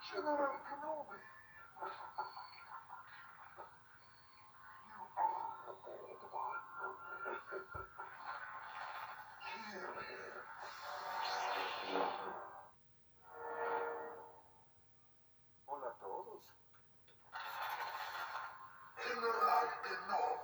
General Kenobi. You are Obi Wan. Kill him. Hola a todos. General Kenobi.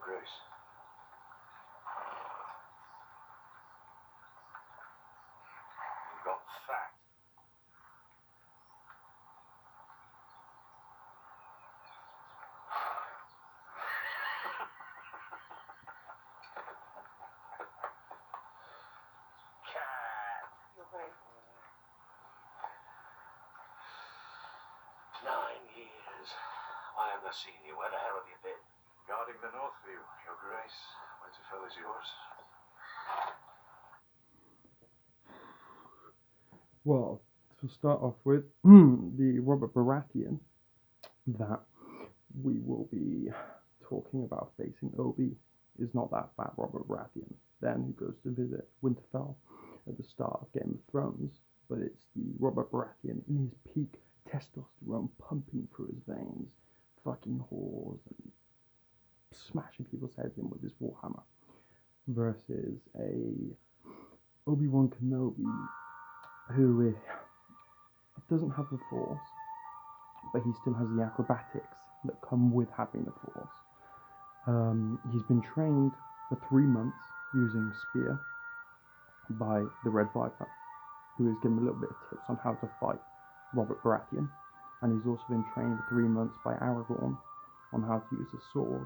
Grace. You got fat. Cat. You're very 9 years. I have not seen you. Where the hell have you been? Guarding the Northview, Your Grace. Winterfell is yours. Well, to start off with, the Robert Baratheon that we will be talking about facing Obi is not that fat Robert Baratheon then who goes to visit Winterfell at the start of Game of Thrones, but it's the Robert Baratheon in his peak testosterone pumping through his veins, fucking whores and smashing people's heads in with his warhammer, versus a Obi Wan Kenobi who doesn't have the Force, but he still has the acrobatics that come with having the Force. He's been trained for 3 months using spear by the Red Viper, who has given him a little bit of tips on how to fight Robert Baratheon, and he's also been trained for 3 months by Aragorn on how to use a sword,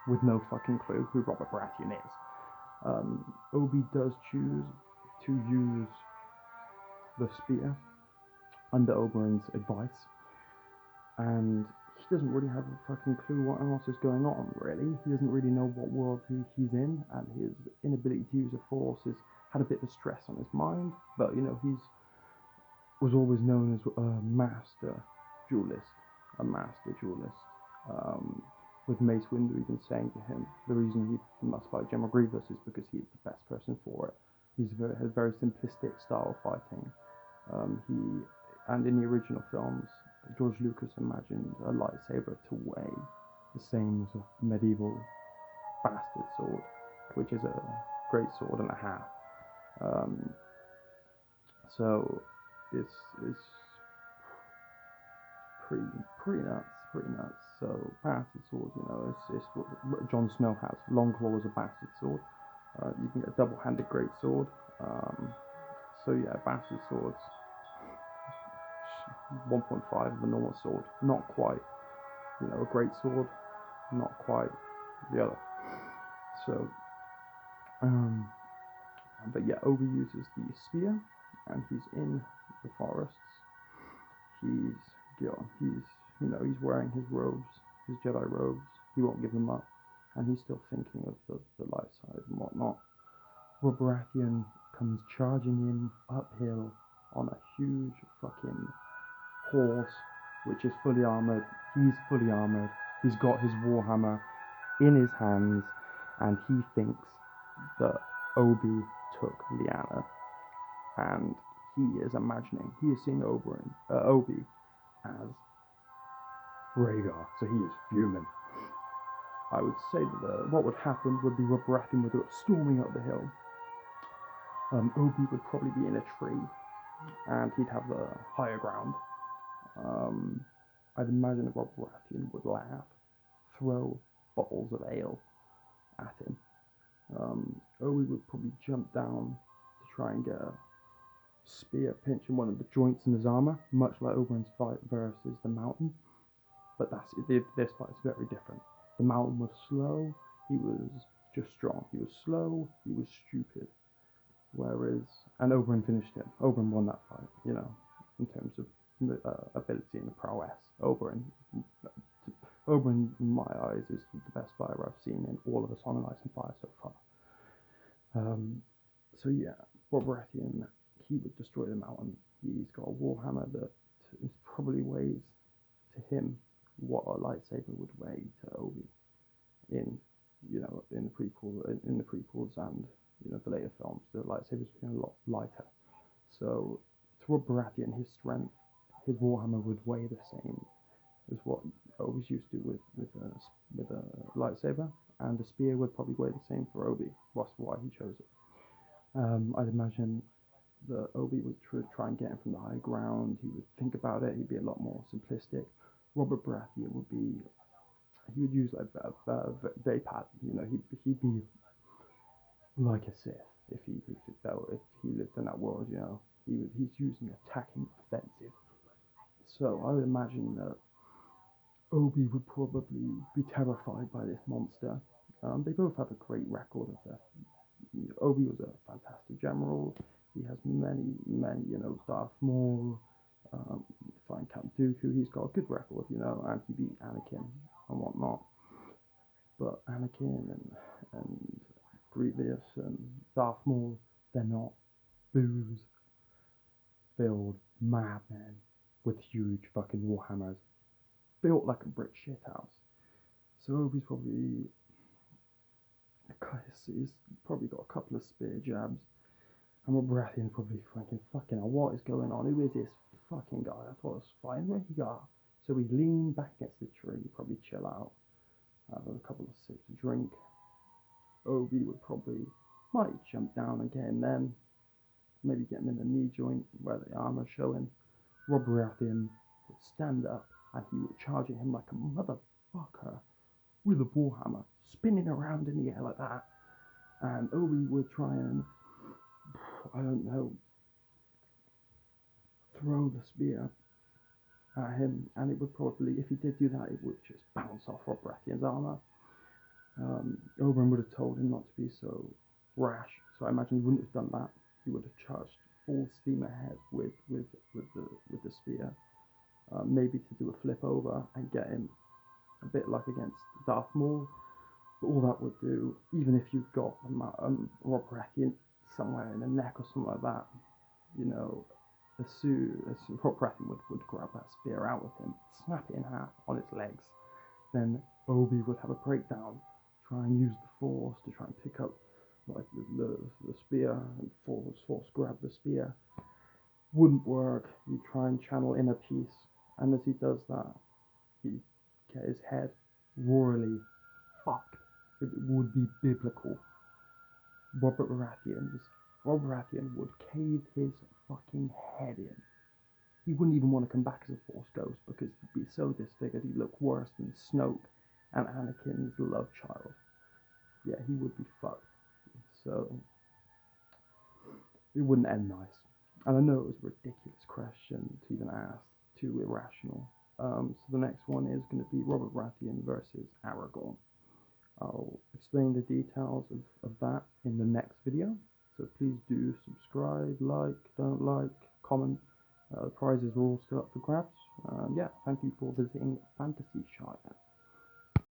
with no fucking clue who Robert Baratheon is. Obi does choose to use the spear under Oberyn's advice, and he doesn't really have a fucking clue what else is going on, really. He doesn't really know what world he's in, and his inability to use a force has had a bit of stress on his mind, but, you know, he's was always known as a master duelist. With Mace Windu even saying to him, the reason he must fight General Grievous is because he's the best person for it. Has a very simplistic style of fighting. And in the original films, George Lucas imagined a lightsaber to weigh the same as a medieval bastard sword, which is a great sword and a half. So it's pretty nuts. So bastard sword, you know, it's what Jon Snow has. Longclaw is a bastard sword. You can get a double-handed great sword. So yeah, bastard swords. 1.5 of a normal sword. Not quite, you know, a great sword. Not quite the other. So, but yeah, Obi uses the spear, and he's in the forests. He's wearing his robes, his Jedi robes. He won't give them up, and he's still thinking of the light side and whatnot. Robert Baratheon comes charging in uphill on a huge fucking horse, which is fully armored. He's fully armored. He's got his warhammer in his hands, and he thinks that Obi took Lyanna, and he is seeing Obi as Rhaegar, so he is fuming. I would say that what would happen would be Robert Baratheon would go storming up the hill. Obi would probably be in a tree, and he'd have the higher ground. I'd imagine that Robert Baratheon would laugh, throw bottles of ale at him. Obi would probably jump down to try and get a spear pinching one of the joints in his armor, much like Oberyn's fight versus the Mountain. But this fight is very different. The Mountain was slow, he was just strong. He was slow, he was stupid. Whereas and Oberyn finished him. Oberyn won that fight, in terms of ability and prowess. Oberyn, in my eyes, is the best fighter I've seen in all of the Song of Ice and Fire so far. So yeah, Rob Baratheon, he would destroy the mountain. He's got a warhammer that is probably weighs to him what a lightsaber would weigh to Obi in the prequels and the later films. The lightsabers were a lot lighter. So to Rob Baratheon, his strength, his warhammer would weigh the same as what Obi's used to with a lightsaber, and the spear would probably weigh the same for Obi. That's why he chose it. I'd imagine that Obi would try and get him from the high ground. He would think about it. He'd be a lot more simplistic. Robert Baratheon he would use like a Vapad. He'd be like a Sith if he lived in that world. He's using attacking offensive. So I would imagine that Obi would probably be terrified by this monster. They both have a great record of their. Obi was a fantastic general. He has many, Darth Maul, fighting Count Dooku. He's got a good record, and he beat Anakin and whatnot. But Anakin and Grievous and Darth Maul, they're not booze-filled madmen with huge fucking warhammers, built like a brick shithouse. So Obi's he's probably got a couple of spear jabs. And Rob Baratheon's probably thinking, fucking hell, what is going on? Who is this fucking guy? I thought it was fine. Where he got? So he leaned back against the tree, probably chill out, have a couple of sips of drink. Obi might jump down and get him then, maybe get him in the knee joint where the armor's showing. Rob Baratheon would stand up and he would charge at him like a motherfucker with a warhammer, spinning around in the air like that. And Obi would try and, I don't know, throw the spear at him, and it would probably, if he did do that, it would just bounce off Rob Baratheon's armor. Oberyn would have told him not to be so rash, so I imagine he wouldn't have done that. He would have charged full steam ahead with the spear, maybe to do a flip over and get him a bit like against Darth Maul. But all that would do, even if you've got Rob Baratheon somewhere in the neck or something like that, as Rob Baratheon would grab that spear out with him, snap it in half on its legs, then Obi would have a breakdown, try and use the force to try and pick up like the spear and force grab the spear. Wouldn't work. You try and channel inner peace, and as he does that, he get his head royally fucked. It would be biblical. Rob Baratheon would cave his fucking head in. He wouldn't even want to come back as a Force Ghost because he'd be so disfigured he'd look worse than Snoke and Anakin's love child. Yeah, he would be fucked. So it wouldn't end nice. And I know it was a ridiculous question to even ask, too irrational. So the next one is going to be Robert Baratheon versus Aragorn. I'll explain the details of that in the next video. So please do subscribe, like, don't like, comment. The prizes are all still up for grabs. Yeah, thank you for visiting Fantasy Shire.